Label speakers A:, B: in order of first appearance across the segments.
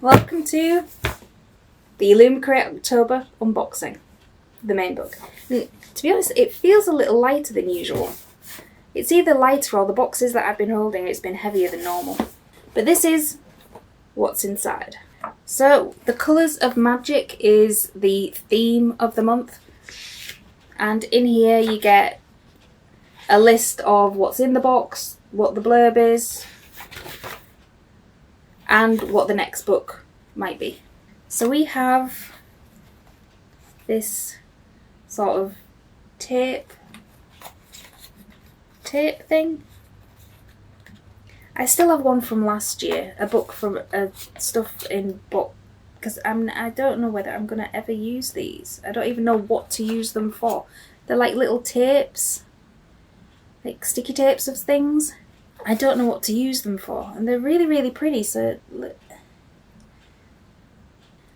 A: Welcome to the Illumicrate October unboxing, the main book. And to be honest, it feels a little lighter than usual. It's either lighter or the boxes that I've been holding, it's been heavier than normal. But this is what's inside. So, the Colours of Magic is the theme of the month. And in here you get a list of what's in the box, what the blurb is, and what the next book might be. So we have this sort of tape thing. I still have one from last year, a book from stuff in book, because I don't know whether I'm gonna ever use these. I don't even know what to use them for. They're like little tapes, like sticky tapes of things. I don't know what to use them for, and they're really, really pretty, so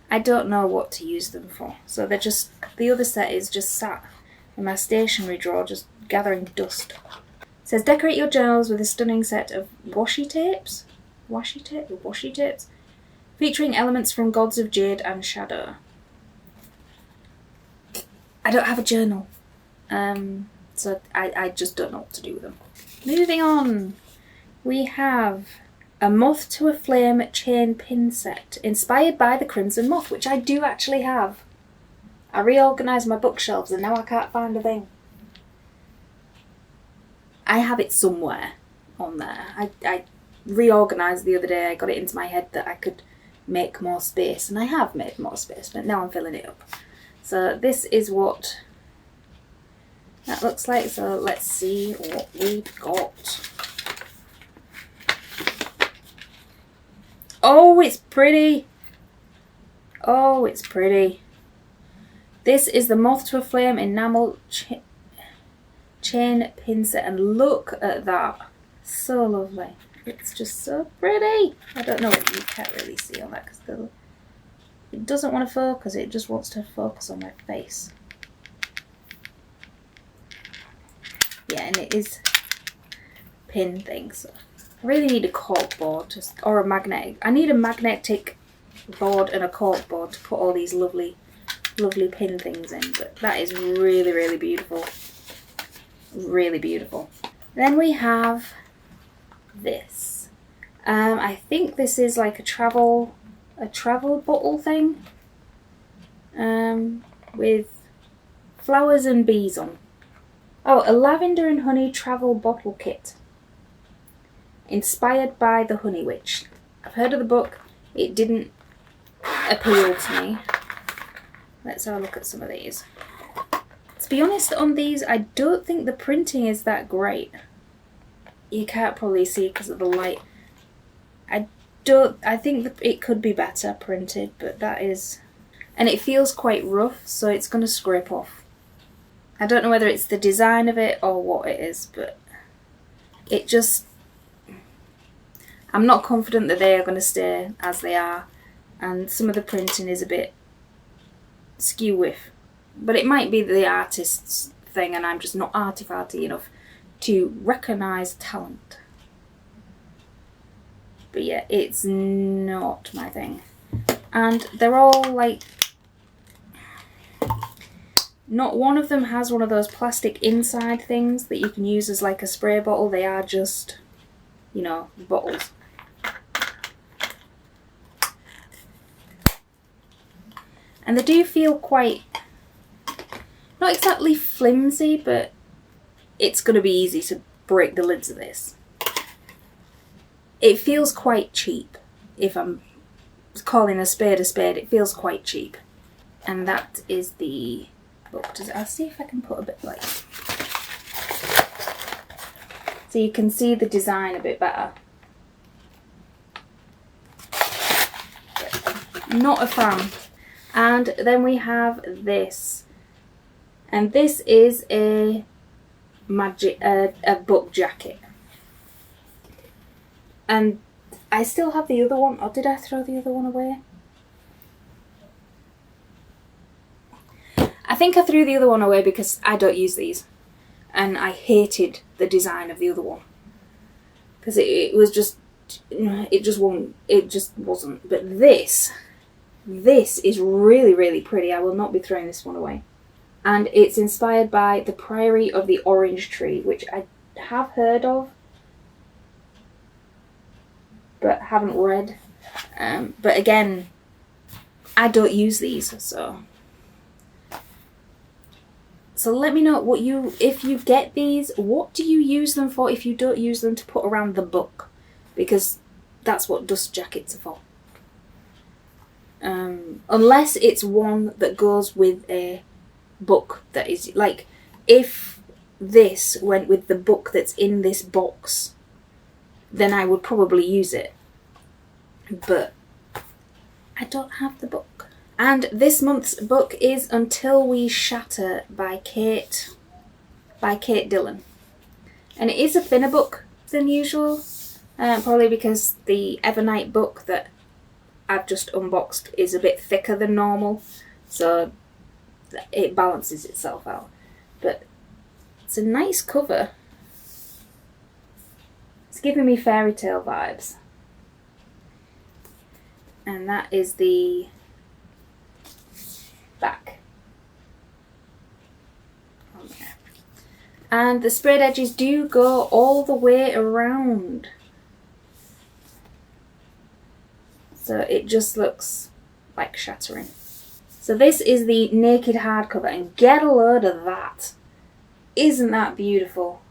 A: I don't know what to use them for. So they're just, the other set is just sat in my stationery drawer, just gathering dust. It says, decorate your journals with a stunning set of washi tapes, featuring elements from Gods of Jade and Shadow. I don't have a journal, so I just don't know what to do with them. Moving on. We have a Moth to a Flame chain pin set, inspired by the Crimson Moth, which I do actually have. I reorganised my bookshelves and now I can't find a thing. I have it somewhere on there. I reorganised the other day. I got it into my head that I could make more space, and I have made more space, but now I'm filling it up. So this is what that looks like. So let's see what we've got. Oh, it's pretty. Oh, it's pretty. This is the Moth to a Flame enamel chain pin set, and look at that. So lovely. It's just so pretty. I don't know what you can't really see on that because it doesn't want to focus. It just wants to focus on my face. Yeah, and it is pin thing, so I really need a cork board or a magnetic. I need a magnetic board and a cork board to put all these lovely pin things in, but that is really, really beautiful. Really beautiful. Then we have this. I think this is like a travel bottle thing, with flowers and bees on. Oh, a lavender and honey travel bottle kit, inspired by the Honey Witch. I've heard of the book. It didn't appeal to me. Let's have a look at some of these. To be honest, on these, I don't think the printing is that great. You can't probably see because of the light. I think that it could be better printed, but that is... And it feels quite rough, so it's going to scrape off. I don't know whether it's the design of it or what it is, but it just... I'm not confident that they are going to stay as they are, and some of the printing is a bit skew with. But it might be the artist's thing, and I'm just not arty-farty enough to recognise talent. But yeah, it's not my thing. And they're all like... Not one of them has one of those plastic inside things that you can use as like a spray bottle. They are just, you know, bottles. And they do feel quite, not exactly flimsy, but it's going to be easy to break the lids of this. It feels quite cheap. If I'm calling a spade, it feels quite cheap. And that is the book. I'll see if I can put a bit like... So you can see the design a bit better. Not a fan. And then we have this. And this is a book jacket. And I still have the other one, or did I throw the other one away? I think I threw the other one away because I don't use these. And I hated the design of the other one. Because it was just it just won't, it just wasn't. But this is really, really pretty. I will not be throwing this one away. And it's inspired by the Priory of the Orange Tree, which I have heard of, but haven't read. But again, I don't use these, so let me know what if you get these, what do you use them for if you don't use them to put around the book? Because that's what dust jackets are for. Unless it's one that goes with a book that is, like, if this went with the book that's in this box, then I would probably use it. But I don't have the book. And this month's book is Until We Shatter by Kate Dillon. And it is a thinner book than usual, probably because the Evernight book that I've just unboxed is a bit thicker than normal, so it balances itself out. But it's a nice cover. It's giving me fairy tale vibes. And that is the back. Okay. And the sprayed edges do go all the way around. So it just looks like shattering. So this is the naked hardcover, and get a load of that. Isn't that beautiful?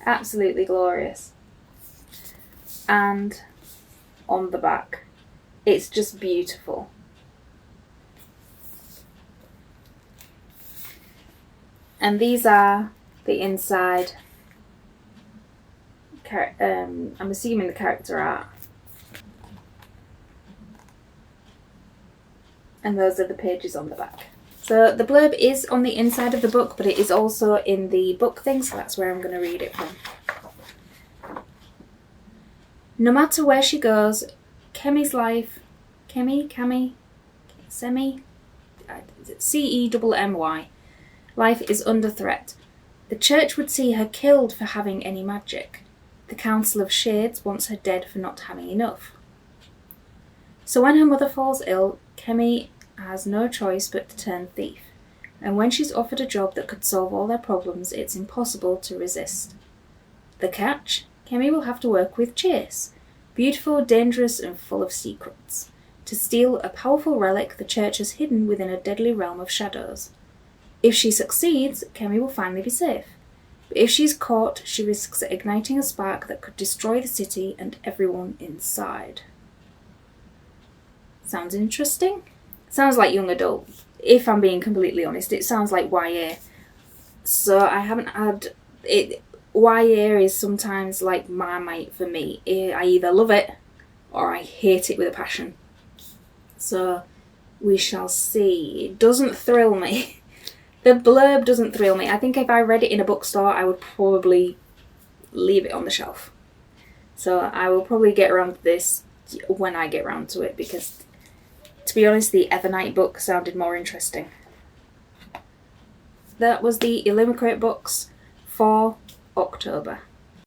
A: Absolutely glorious. And on the back, it's just beautiful. And these are the inside, I'm assuming the character art. And those are the pages on the back. So the blurb is on the inside of the book, but it is also in the book thing, so that's where I'm going to read it from. No matter where she goes, Cemi's life, Cemi, C-E-M-M-Y, life is under threat. The church would see her killed for having any magic. The Council of Shades wants her dead for not having enough. So when her mother falls ill, Cemi has no choice but to turn thief. And when she's offered a job that could solve all their problems, it's impossible to resist. The catch? Cemi will have to work with Chase, beautiful, dangerous, and full of secrets, to steal a powerful relic the church has hidden within a deadly realm of shadows. If she succeeds, Cemi will finally be safe. But if she's caught, she risks igniting a spark that could destroy the city and everyone inside. Sounds interesting? Sounds like young adult. If I'm being completely honest, it sounds like YA. So I haven't had it. YA is sometimes like Marmite for me. I either love it or I hate it with a passion. So we shall see. It doesn't thrill me. The blurb doesn't thrill me. I think if I read it in a bookstore, I would probably leave it on the shelf. So I will probably get around to this when I get around to it, because to be honest, the Evernight book sounded more interesting. That was the Illumicrate books for October.